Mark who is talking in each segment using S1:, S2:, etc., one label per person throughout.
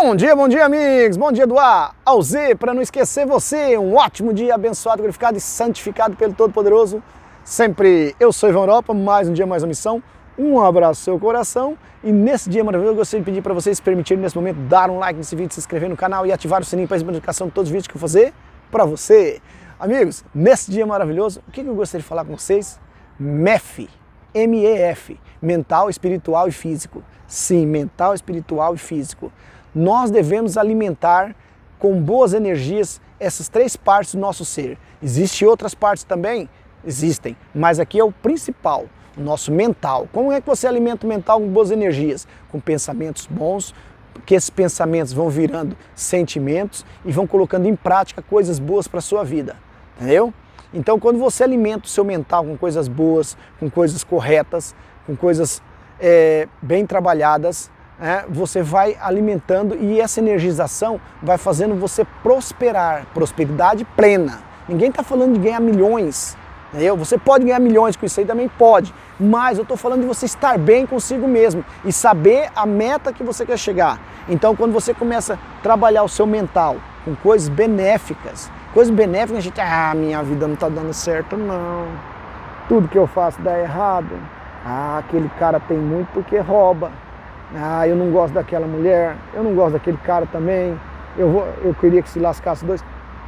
S1: Bom dia, amigos! Bom dia do A ao Z, para não esquecer você, um ótimo dia abençoado, glorificado e santificado pelo Todo-Poderoso. Sempre eu sou Ivan Europa, mais um dia, mais uma missão. Um abraço no seu coração e nesse dia maravilhoso eu gostaria de pedir para vocês se permitirem nesse momento dar um like nesse vídeo, se inscrever no canal e ativar o sininho para receber notificação de todos os vídeos que eu fazer para você. Amigos, nesse dia maravilhoso, o que eu gostaria de falar com vocês? MEF, M-E-F, mental, espiritual e físico. Sim, mental, espiritual e físico. Nós devemos alimentar com boas energias essas três partes do nosso ser. Existem outras partes também? Existem, mas aqui é o principal, o nosso mental. Como é que você alimenta o mental com boas energias? Com pensamentos bons, porque esses pensamentos vão virando sentimentos e vão colocando em prática coisas boas para a sua vida, entendeu? Então quando você alimenta o seu mental com coisas boas, com coisas corretas, com coisas bem trabalhadas, você vai alimentando e essa energização vai fazendo você prosperar, prosperidade plena. Ninguém está falando de ganhar milhões, entendeu? Você pode ganhar milhões com isso aí, também pode, mas eu estou falando de você estar bem consigo mesmo e saber a meta que você quer chegar. Então quando você começa a trabalhar o seu mental com coisas benéficas, a gente, minha vida não está dando certo não, tudo que eu faço dá errado, aquele cara tem muito porque rouba. Eu não gosto daquela mulher, eu não gosto daquele cara também, eu queria que se lascasse dois.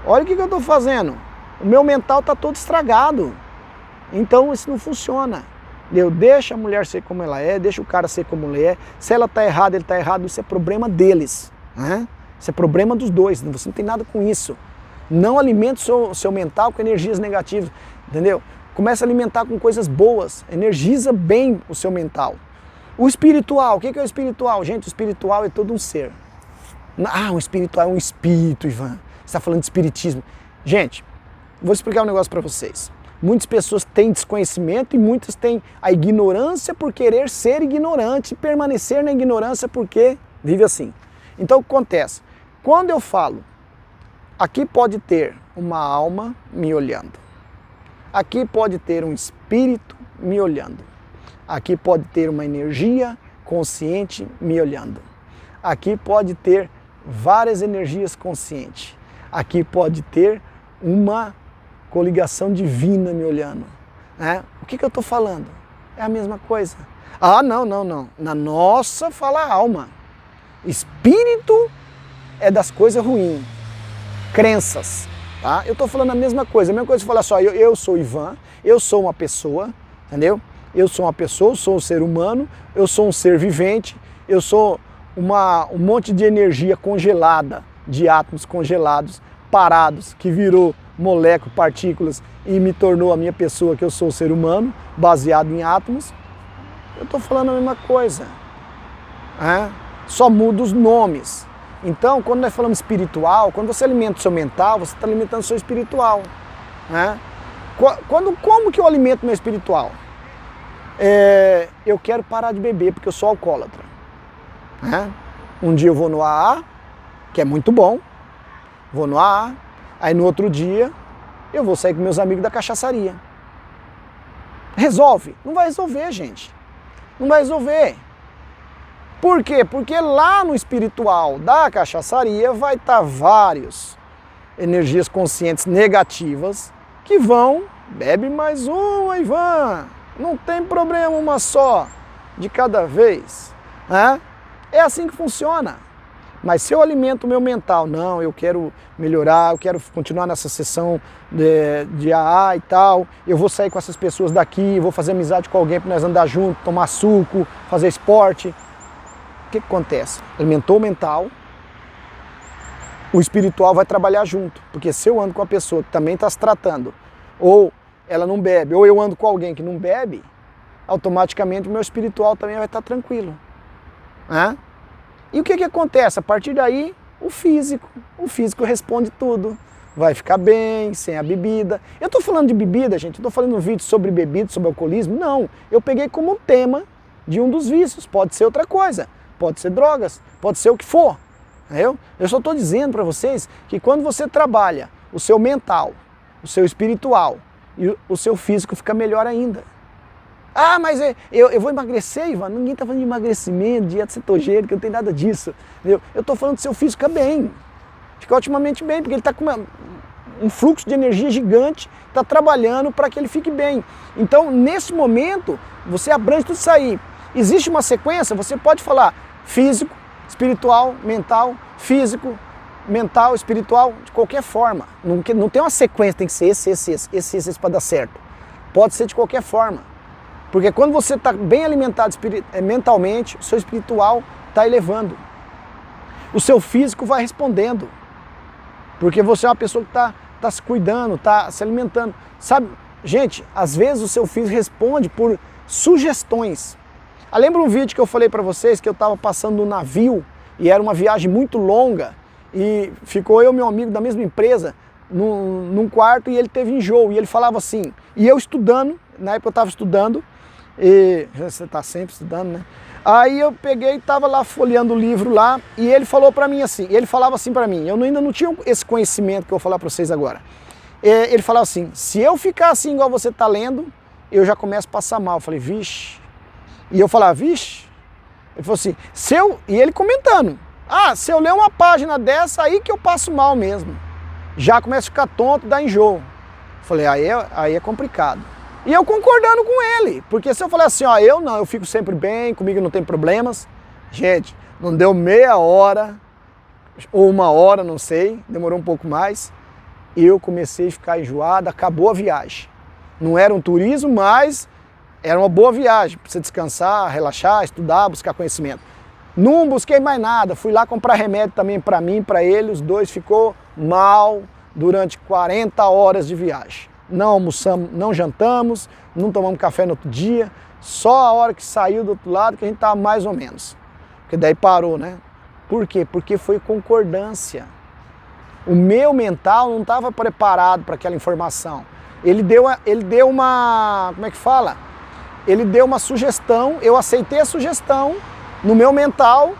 S1: Olha o que eu estou fazendo, o meu mental está todo estragado, então isso não funciona. Eu deixo a mulher ser como ela é, deixo o cara ser como ele é, se ela está errada, ele está errado, isso é problema deles, isso é problema dos dois, você não tem nada com isso. Não alimente o seu mental com energias negativas, entendeu? Comece a alimentar com coisas boas, energiza bem o seu mental. O espiritual, o que é o espiritual? Gente, o espiritual é todo um ser. O espiritual é um espírito, Ivan. Você está falando de espiritismo. Gente, vou explicar um negócio para vocês. Muitas pessoas têm desconhecimento e muitas têm a ignorância por querer ser ignorante e permanecer na ignorância porque vive assim. Então o que acontece? Quando eu falo, aqui pode ter uma alma me olhando. Aqui pode ter um espírito me olhando. Aqui pode ter uma energia consciente me olhando. Aqui pode ter várias energias conscientes. Aqui pode ter uma coligação divina me olhando. O que eu estou falando? É a mesma coisa. Não. Na nossa fala alma. Espírito é das coisas ruins. Crenças. Tá? Eu estou falando a mesma coisa. A mesma coisa que falar só, eu sou Ivan, eu sou uma pessoa, entendeu? Eu sou uma pessoa, eu sou um ser humano, eu sou um ser vivente, eu sou um monte de energia congelada, de átomos congelados, parados, que virou moléculas, partículas e me tornou a minha pessoa, que eu sou o ser humano, baseado em átomos. Eu estou falando a mesma coisa. Só muda os nomes. Então, quando nós falamos espiritual, quando você alimenta o seu mental, você está alimentando o seu espiritual. Como que eu alimento o meu espiritual? Eu quero parar de beber porque eu sou alcoólatra. Um dia eu vou no AA, que é muito bom, vou no AA, aí no outro dia eu vou sair com meus amigos da cachaçaria. Resolve? Não vai resolver, gente. Não vai resolver. Por quê? Porque lá no espiritual da cachaçaria vai estar várias energias conscientes negativas que vão, bebe mais uma, Ivan. Não tem problema, uma só, de cada vez. É assim que funciona. Mas se eu alimento o meu mental, não, eu quero melhorar, eu quero continuar nessa sessão de AA e tal, eu vou sair com essas pessoas daqui, vou fazer amizade com alguém para nós andar junto, tomar suco, fazer esporte. O que acontece? Alimentou o mental, o espiritual vai trabalhar junto. Porque se eu ando com uma pessoa que também está se tratando, ou ela não bebe, ou eu ando com alguém que não bebe, automaticamente o meu espiritual também vai estar tranquilo. E o que acontece? A partir daí, o físico responde tudo. Vai ficar bem, sem a bebida. Eu estou falando de bebida, gente, eu estou falando um vídeo sobre bebida, sobre alcoolismo. Não, eu peguei como tema de um dos vícios. Pode ser outra coisa, pode ser drogas, pode ser o que for. Eu só estou dizendo para vocês que quando você trabalha o seu mental, o seu espiritual, e o seu físico fica melhor ainda. Ah, mas eu vou emagrecer, Ivan. Ninguém está falando de emagrecimento, dieta cetogênica, não tem nada disso. Entendeu? Eu estou falando do seu físico fica bem. Fica otimamente bem, porque ele está com um fluxo de energia gigante, está trabalhando para que ele fique bem. Então, nesse momento, você abrange tudo isso aí. Existe uma sequência, você pode falar físico, espiritual, mental, físico, mental, espiritual, de qualquer forma. Não tem uma sequência, tem que ser esse para dar certo. Pode ser de qualquer forma. Porque quando você está bem alimentado mentalmente, o seu espiritual está elevando. O seu físico vai respondendo. Porque você é uma pessoa que está se cuidando, está se alimentando. Sabe, gente, às vezes o seu físico responde por sugestões. Lembra um vídeo que eu falei para vocês que eu estava passando no navio e era uma viagem muito longa e ficou eu e meu amigo da mesma empresa num quarto e ele teve enjoo e ele falava assim, e eu estudando, na época eu estava estudando, e você está sempre estudando, né? Aí eu peguei e estava lá folheando o livro lá e ele falou para mim assim, ele falava assim para mim, eu ainda não tinha esse conhecimento que eu vou falar para vocês agora. Ele falava assim, se eu ficar assim igual você está lendo, eu já começo a passar mal. Eu falei, vixe. E eu falava, vixe. Ele falou assim, e ele comentando, se eu ler uma página dessa, aí que eu passo mal mesmo. Já começa a ficar tonto, dá enjoo. Eu falei, aí é complicado. E eu concordando com ele, porque se eu falar assim, eu fico sempre bem, comigo não tem problemas. Gente, não deu meia hora, ou uma hora, não sei, demorou um pouco mais. Eu comecei a ficar enjoado, acabou a viagem. Não era um turismo, mas era uma boa viagem, para você descansar, relaxar, estudar, buscar conhecimento. Não busquei mais nada, fui lá comprar remédio também para mim, para ele, os dois ficou mal durante 40 horas de viagem. Não almoçamos, não jantamos, não tomamos café no outro dia, só a hora que saiu do outro lado que a gente estava mais ou menos. Porque daí parou, né? Por quê? Porque foi concordância. O meu mental não estava preparado para aquela informação. Ele deu uma, como é que fala? Ele deu uma sugestão, eu aceitei a sugestão no meu mental,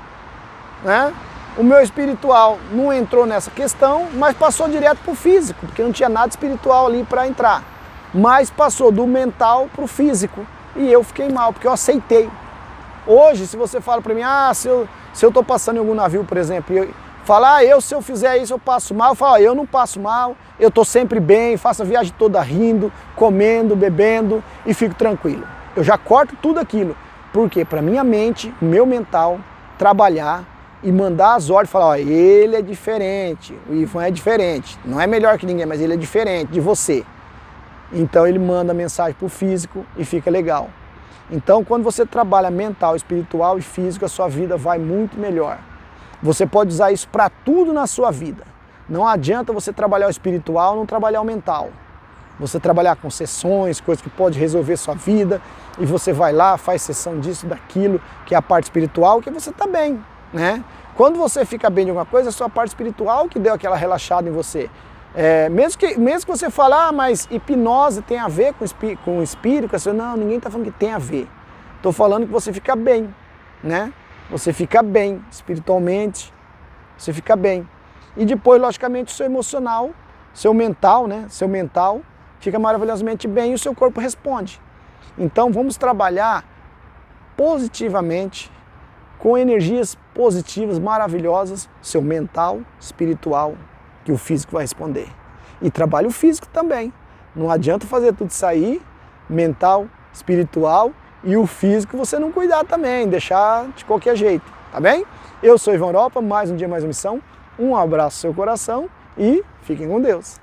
S1: né? O meu espiritual não entrou nessa questão, mas passou direto para o físico, porque não tinha nada espiritual ali para entrar. Mas passou do mental para o físico e eu fiquei mal, porque eu aceitei. Hoje, se você fala para mim, se eu estou passando em algum navio, por exemplo, e fala, se eu fizer isso eu passo mal, eu falo, eu não passo mal, eu estou sempre bem, faço a viagem toda rindo, comendo, bebendo e fico tranquilo. Eu já corto tudo aquilo, porque para minha mente, meu mental, trabalhar e mandar as ordens, falar, ele é diferente, o Ivan é diferente, não é melhor que ninguém, mas ele é diferente de você. Então ele manda a mensagem para o físico e fica legal. Então quando você trabalha mental, espiritual e físico, a sua vida vai muito melhor. Você pode usar isso para tudo na sua vida. Não adianta você trabalhar o espiritual, não trabalhar o mental. Você trabalhar com sessões, coisas que pode resolver sua vida, e você vai lá, faz sessão disso, daquilo, que é a parte espiritual, que você está bem, né? Quando você fica bem de alguma coisa, é a sua parte espiritual que deu aquela relaxada em você. Mesmo que você fale, mas hipnose tem a ver com o espírito, não, ninguém está falando que tem a ver. Estou falando que você fica bem, né? Você fica bem espiritualmente, você fica bem. E depois, logicamente, o seu emocional, seu mental, né? Seu mental fica maravilhosamente bem e o seu corpo responde. Então vamos trabalhar positivamente, com energias positivas, maravilhosas, seu mental, espiritual, que o físico vai responder. E trabalhe o físico também. Não adianta fazer tudo isso aí, mental, espiritual, e o físico você não cuidar também, deixar de qualquer jeito, tá bem? Eu sou Ivan Europa, mais um dia, mais uma missão. Um abraço no seu coração e fiquem com Deus.